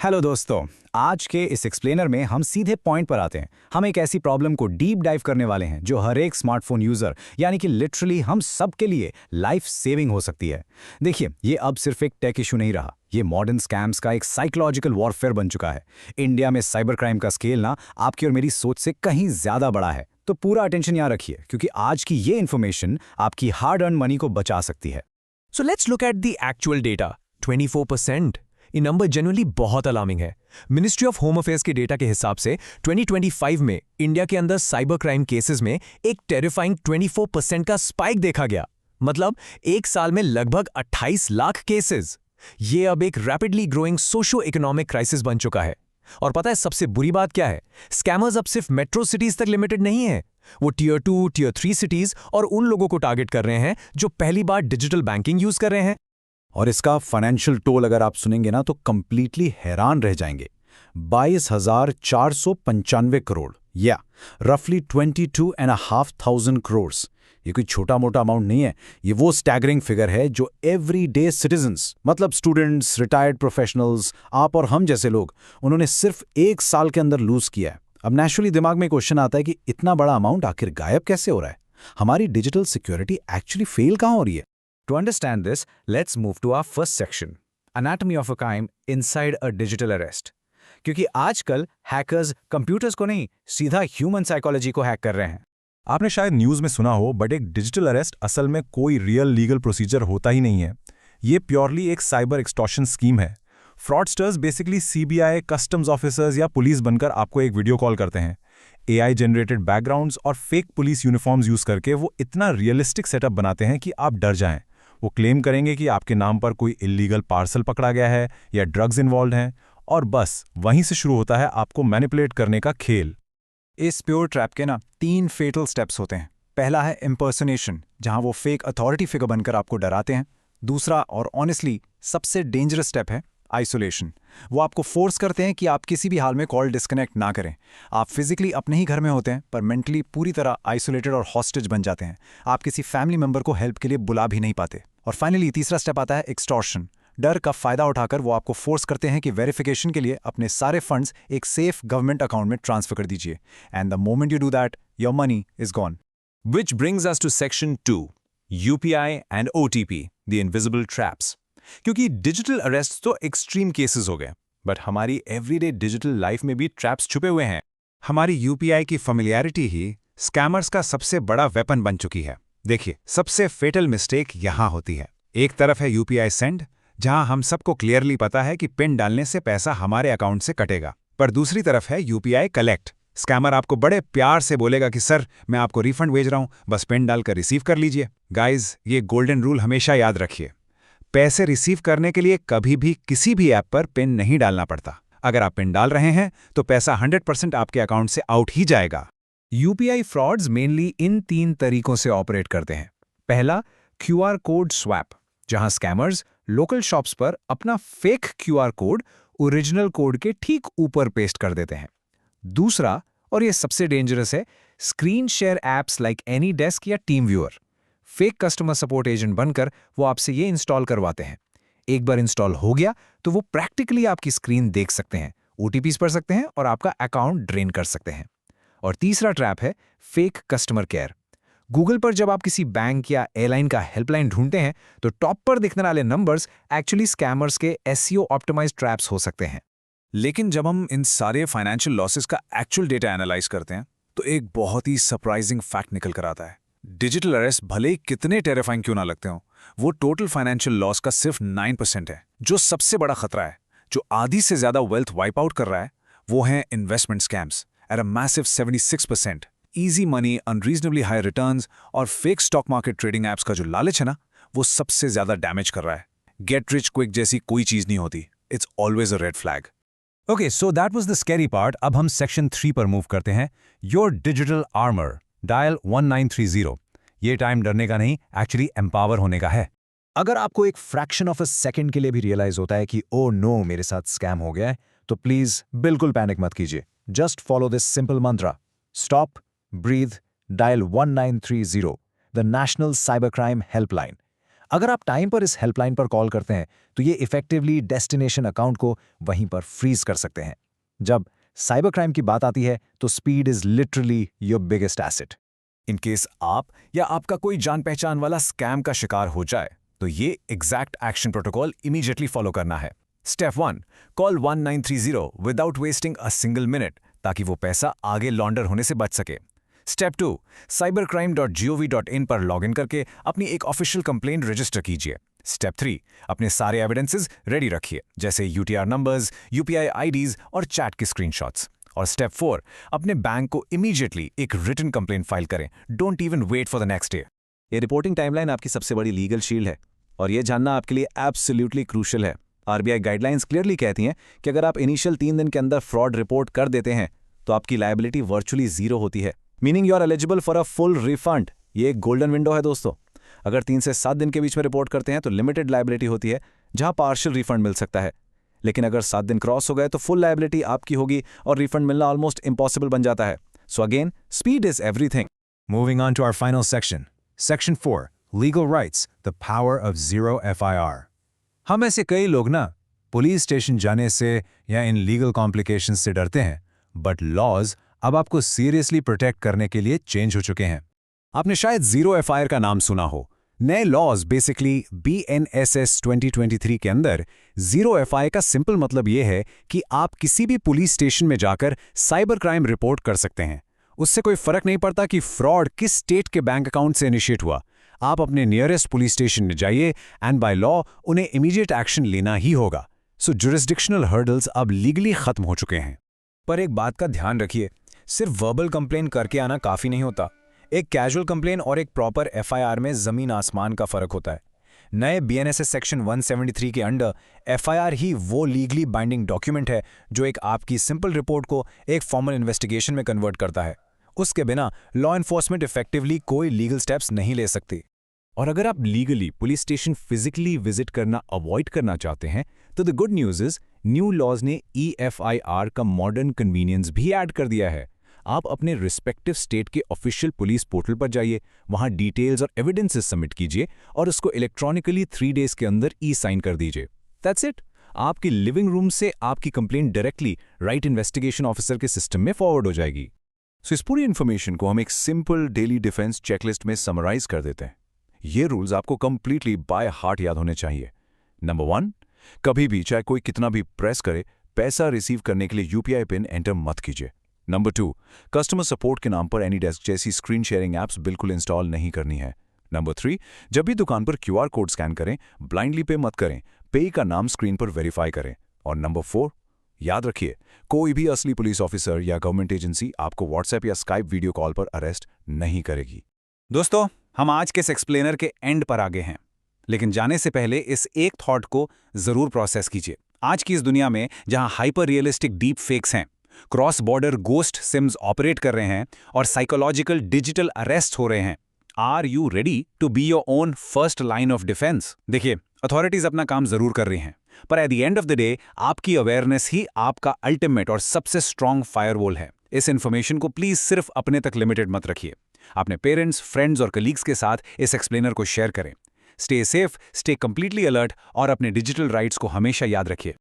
Hello दोस्तों। आज के इस एक्सप्लेनर में हम सीधे पॉइंट पर आते हैं। हम एक ऐसी प्रॉब्लम को डीप डाइव करने वाले हैं जो हर एक स्मार्टफोन यूजर यानी कि लिटरली हम सब के लिए लाइफ सेविंग हो सकती है। देखिए, ये अब सिर्फ एक टेक इशू नहीं रहा, ये मॉडर्न स्कैम्स का एक साइकोलॉजिकल वॉरफेयर बन चुका है। इंडिया में साइबर क्राइम का स्केल ना आपकी और मेरी सोच से कहीं ज्यादा बड़ा है। तो पूरा अटेंशन यहाँ रखिए, क्योंकि आज की ये इन्फॉर्मेशन आपकी हार्ड अर्न मनी को बचा सकती है। So let's look at the actual data, 24%। ये नंबर जनरली बहुत अलार्मिंग है। मिनिस्ट्री ऑफ होम अफेयर्स के डेटा के हिसाब से 2025 में इंडिया के अंदर साइबर क्राइम केसेस में एक टेरिफाइंग 24% का स्पाइक देखा गया। मतलब एक साल में लगभग 28 लाख केसेस। ये अब एक rapidly growing socio economic crisis बन चुका है। और पता है सबसे बुरी बात क्या है? स्कैमर्स अब सिर्फ मेट्रो सिटीज तक लिमिटेड नहीं है। वो टियर 2, टियर 3 सिटीज और उन लोगों को टारगेट कर रहे हैं जो पहली बार डिजिटल बैंकिंग यूज कर रहे हैं। और इसका फाइनेंशियल टोल अगर आप सुनेंगे ना तो कंप्लीटली हैरान रह जाएंगे। 22,495 करोड़ या रफली 22,500 करोड़। ये कोई छोटा मोटा अमाउंट नहीं है। ये वो स्टैगरिंग फिगर है जो एवरीडे सिटीजन्स, मतलब स्टूडेंट्स, रिटायर्ड प्रोफेशनल्स, आप और हम जैसे लोग, उन्होंने सिर्फ एक साल के अंदर लूज किया है। अब नेचुरली दिमाग में क्वेश्चन आता है कि इतना बड़ा अमाउंट आखिर गायब कैसे हो रहा है? हमारी डिजिटल सिक्योरिटी एक्चुअली फेल कहाँ हो रही है? To understand this, let's move to our first section, Anatomy of a Crime inside a digital arrest. क्योंकि आजकल हैकर्स कंप्यूटर्स को नहीं, सीधा ह्यूमन साइकोलॉजी को हैक कर रहे हैं। आपने शायद न्यूज़ में सुना हो, बट एक डिजिटल अरेस्ट असल में कोई रियल लीगल प्रोसीजर होता ही नहीं है। ये प्योरली एक साइबर एक्सटॉर्शन स्कीम है। Fraudsters basically CBI, customs officers या पुलिस बनकर आपको एक वीडियो कॉल करते हैं। एआई जनरेटेड बैकग्राउंड्स और फेक पुलिस यूनिफॉर्म्स यूज करके वो इतना रियलिस्टिक सेटअप बनाते हैं कि आप डर जाएं। वो क्लेम करेंगे कि आपके नाम पर कोई इल्लीगल पार्सल पकड़ा गया है या ड्रग्स इन्वॉल्व हैं, और बस वहीं से शुरू होता है आपको मैनिपुलेट करने का खेल। इस प्योर ट्रैप के 3 फेटल स्टेप्स होते हैं। पहला है इम्पर्सनेशन, जहां वो फेक अथॉरिटी फिगर बनकर आपको डराते हैं। दूसरा और ऑनेस्टली सबसे डेंजरस स्टेप है आइसोलेशन। वो आपको फोर्स करते हैं कि आप किसी भी हाल में कॉल डिस्कनेक्ट ना करें। आप फिजिकली अपने ही घर में होते हैं, पर मेंटली पूरी तरह आइसोलेटेड और हॉस्टेज बन जाते हैं। आप किसी फैमिली मेंबर को हेल्प के लिए बुला भी नहीं पाते। और फाइनली तीसरा स्टेप आता है एक्सटॉर्शन। डर का फायदा उठाकर वो आपको फोर्स करते हैं कि वेरिफिकेशन के लिए अपने सारे फंड्स एक सेफ गवर्नमेंट अकाउंट में ट्रांसफर कर दीजिए। And the moment you do that, your money is gone. Which brings us to section 2, UPI and OTP, the invisible traps. क्योंकि डिजिटल अरेस्ट तो एक्सट्रीम केसेस हो गए, बट हमारी everyday digital life में भी ट्रैप्स छुपे हुए हैं। हमारी यूपीआई की फैमिलियरिटी ही स्कैमर्स का सबसे बड़ा वेपन बन चुकी है। देखिए, सबसे फेटल मिस्टेक यहाँ होती है। एक तरफ है यूपीआई सेंड, जहां हम सबको क्लियरली पता है कि पिन डालने से पैसा हमारे अकाउंट से कटेगा। पर दूसरी तरफ है यूपीआई कलेक्ट। स्कैमर आपको बड़े प्यार से बोलेगा कि सर, मैं आपको रिफंड भेज रहा हूं, बस पिन डालकर रिसीव कर लीजिए। गाइज, ये गोल्डन रूल हमेशा याद रखिए। पैसे रिसीव करने के लिए कभी भी किसी भी ऐप पर पिन नहीं डालना पड़ता। अगर आप पिन डाल रहे हैं तो पैसा 100% आपके अकाउंट से आउट ही जाएगा। यूपीआई फ्रॉड्स मेनली इन 3 तरीकों से ऑपरेट करते हैं। पहला, क्यूआर कोड स्वैप, जहां स्कैमर्स लोकल शॉप्स पर अपना fake QR code original code के ठीक ऊपर पेस्ट कर देते हैं। दूसरा, और ये सबसे डेंजरस है, screen share apps like AnyDesk या TeamViewer. Fake customer support agent बनकर वो आपसे ये इंस्टॉल करवाते हैं। एक बार इंस्टॉल हो गया तो वो प्रैक्टिकली आपकी स्क्रीन देख सकते हैं, ओटीपीज पढ़ सकते हैं और आपका अकाउंट ड्रेन कर सकते हैं। और तीसरा ट्रैप है फेक कस्टमर केयर। गूगल पर जब आप किसी बैंक या एयरलाइन का हेल्पलाइन ढूंढते हैं तो टॉप पर दिखने वाले नंबर्स एक्चुअली स्कैमर्स के एसईओ ऑप्टिमाइज्ड ट्रैप्स हो सकते हैं। लेकिन जब हम इन सारे फाइनेंशियल लॉसेस का एक्चुअल डेटा एनालाइज करते हैं तो एक बहुत ही सरप्राइजिंग फैक्ट निकल कर आता है। डिजिटल अरेस्ट भले ही कितने टेरिफाइंग क्यों ना लगते हो, वो टोटल फाइनेंशियल लॉस का सिर्फ 9% है। जो सबसे बड़ा खतरा है, जो आधी से ज्यादा वेल्थ वाइप आउट कर रहा है, वो है investment scams at a massive 76%। Easy money, unreasonably high returns और fake stock market trading apps का जो लालच है ना, वो सबसे ज्यादा डैमेज कर रहा है। गेट रिच क्विक जैसी कोई चीज नहीं होती। It's always a red flag. Okay, so that was the scary part. अब हम सेक्शन 3 पर मूव करते हैं, योर डिजिटल आर्मर। डायल 1930। ये टाइम डरने का नहीं, एक्चुअली एम्पावर होने का है। अगर आपको एक फ्रैक्शन ऑफ अ सेकंड के लिए भी रियलाइज होता है कि ओ नो, मेरे साथ स्कैम हो गया है, तो प्लीज बिल्कुल पैनिक मत कीजिए। Just follow this simple mantra, stop, breathe, dial 1930, the national cyber crime helpline. अगर आप टाइम पर इस हेल्पलाइन पर कॉल करते हैं तो ये इफेक्टिवली डेस्टिनेशन अकाउंट को वहीं पर फ्रीज कर सकते हैं। जब साइबर क्राइम की बात आती है तो speed is literally your biggest asset. In case आप या आपका कोई जान पहचान वाला स्कैम का शिकार हो जाए तो ये exact action protocol immediately follow करना है। Step 1, call 1930 without wasting a single minute ताकि वो पैसा आगे लॉन्डर होने से बच सके। स्टेप 2, cybercrime.gov.in पर लॉगिन करके अपनी एक ऑफिशियल कंप्लेंट रजिस्टर कीजिए। स्टेप 3, अपने सारे एविडेंसेस रेडी रखिए जैसे UTR नंबर्स, UPI IDs और चैट के स्क्रीनशॉट्स। और स्टेप 4, अपने बैंक को इमीडिएटली एक रिटन कंप्लेंट फाइल करें। Don't even wait for the next day. ये रिपोर्टिंग टाइमलाइन आपकी सबसे बड़ी लीगल शील्ड है और ये जानना आपके लिए एब्सोल्युटली क्रूशियल है। RBI गाइडलाइंस क्लियरली कहती हैं कि अगर आप इनिशियल 3 दिन के अंदर फ्रॉड रिपोर्ट कर देते हैं तो आपकी लायबिलिटी वर्चुअली जीरो होती है, meaning you are eligible for a full refund. ये एक गोल्डन विंडो है दोस्तों। अगर 3 से 7 दिन के बीच में रिपोर्ट करते हैं तो लिमिटेड लायबिलिटी होती है जहां पार्शियल रिफंड मिल सकता है, लेकिन अगर 7 दिन क्रॉस हो गए तो फुल लायबिलिटी आपकी होगी और रिफंड मिलना ऑलमोस्ट इम्पॉसिबल बन जाता है। So again, speed is everything. Moving on to our final section. Section 4, Legal Rights, the Power of Zero FIR. हम में से कई लोग ना पुलिस स्टेशन जाने से या इन लीगल कॉम्प्लिकेशंस से डरते हैं, बट लॉज अब आपको सीरियसली प्रोटेक्ट करने के लिए चेंज हो चुके हैं। आपने शायद जीरो FIR का नाम सुना हो। नए लॉज बेसिकली BNSS 2023 के अंदर जीरो FIR का सिंपल मतलब ये है कि आप किसी भी पुलिस स्टेशन में जाकर साइबर क्राइम रिपोर्ट कर सकते हैं। उससे कोई फर्क नहीं पड़ता कि फ्रॉड किस स्टेट के बैंक अकाउंट से इनिशिएट हुआ। आप अपने नियरेस्ट पुलिस स्टेशन में जाइए एंड बाय लॉ उन्हें इमीडिएट एक्शन लेना ही होगा। सो जुरिस्डिक्शनल हर्डल्स अब लीगली खत्म हो चुके हैं। पर एक बात का ध्यान रखिए, सिर्फ वर्बल कंप्लेन करके आना काफी नहीं होता। एक कैजुअल कंप्लेन और एक प्रॉपर FIR में जमीन आसमान का फर्क होता है। नए BNSS सेक्शन 173 के अंडर FIR ही वो लीगली बाइंडिंग डॉक्यूमेंट है जो एक आपकी सिंपल रिपोर्ट को एक फॉर्मल इन्वेस्टिगेशन में कन्वर्ट करता है। उसके बिना लॉ एनफोर्समेंट इफेक्टिवली कोई लीगल स्टेप्स नहीं ले सकती। और अगर आप legally police station physically visit करना अवॉइड करना चाहते हैं तो the good news is new laws ने EFIR का मॉडर्न कन्वीनियंस भी ऐड कर दिया है। आप अपने रिस्पेक्टिव स्टेट के ऑफिशियल पुलिस पोर्टल पर जाइए, वहां डिटेल्स और एविडेंसेस सबमिट कीजिए और उसको इलेक्ट्रॉनिकली 3 डेज के अंदर साइन कर दीजिए। That's it. आपकी लिविंग रूम से आपकी complaint directly right investigation officer के सिस्टम में फॉरवर्ड हो जाएगी। सो इस पूरी इन्फॉर्मेशन को हम एक सिंपल डेली डिफेंस चेकलिस्ट में समराइज कर देते हैं। ये रूल्स आपको कंप्लीटली बाय हार्ट याद होने चाहिए। नंबर 1, कभी भी चाहे कोई कितना भी प्रेस करे, पैसा रिसीव करने के लिए UPI पिन एंटर मत कीजिए। नंबर 2, कस्टमर सपोर्ट के नाम पर एनीडेस्क जैसी स्क्रीन शेयरिंग ऐप्स बिल्कुल इंस्टॉल नहीं करनी है। नंबर 3, जब भी दुकान पर QR कोड स्कैन करें, ब्लाइंडली पे मत करें, पे का नाम स्क्रीन पर वेरीफाई करें। और नंबर 4, याद रखिए, कोई भी असली पुलिस ऑफिसर या गवर्नमेंट एजेंसी आपको WhatsApp या Skype वीडियो कॉल पर अरेस्ट नहीं करेगी। दोस्तों, हम आज के इस एक्सप्लेनर के एंड पर आ गए हैं, लेकिन जाने से पहले इस एक थॉट को जरूर प्रोसेस कीजिए। आज की इस दुनिया में जहां हाइपर रियलिस्टिक डीप फेक्स हैं, cross border ghost sims operate कर रहे हैं और साइकोलॉजिकल डिजिटल अरेस्ट हो रहे हैं, are you ready to be your own first line of defence? देखिए, अथॉरिटीज अपना काम जरूर कर रही हैं, पर at the end of the day आपकी अवेयरनेस ही आपका अल्टीमेट और सबसे स्ट्रॉन्ग फायरवॉल है। इस इंफॉर्मेशन को प्लीज सिर्फ अपने तक लिमिटेड मत रखिए। अपने पेरेंट्स, फ्रेंड्स और कलीग्स के साथ इस एक्सप्लेनर को शेयर करें। Stay safe, stay completely alert और अपने डिजिटल राइट्स को हमेशा याद रखिए।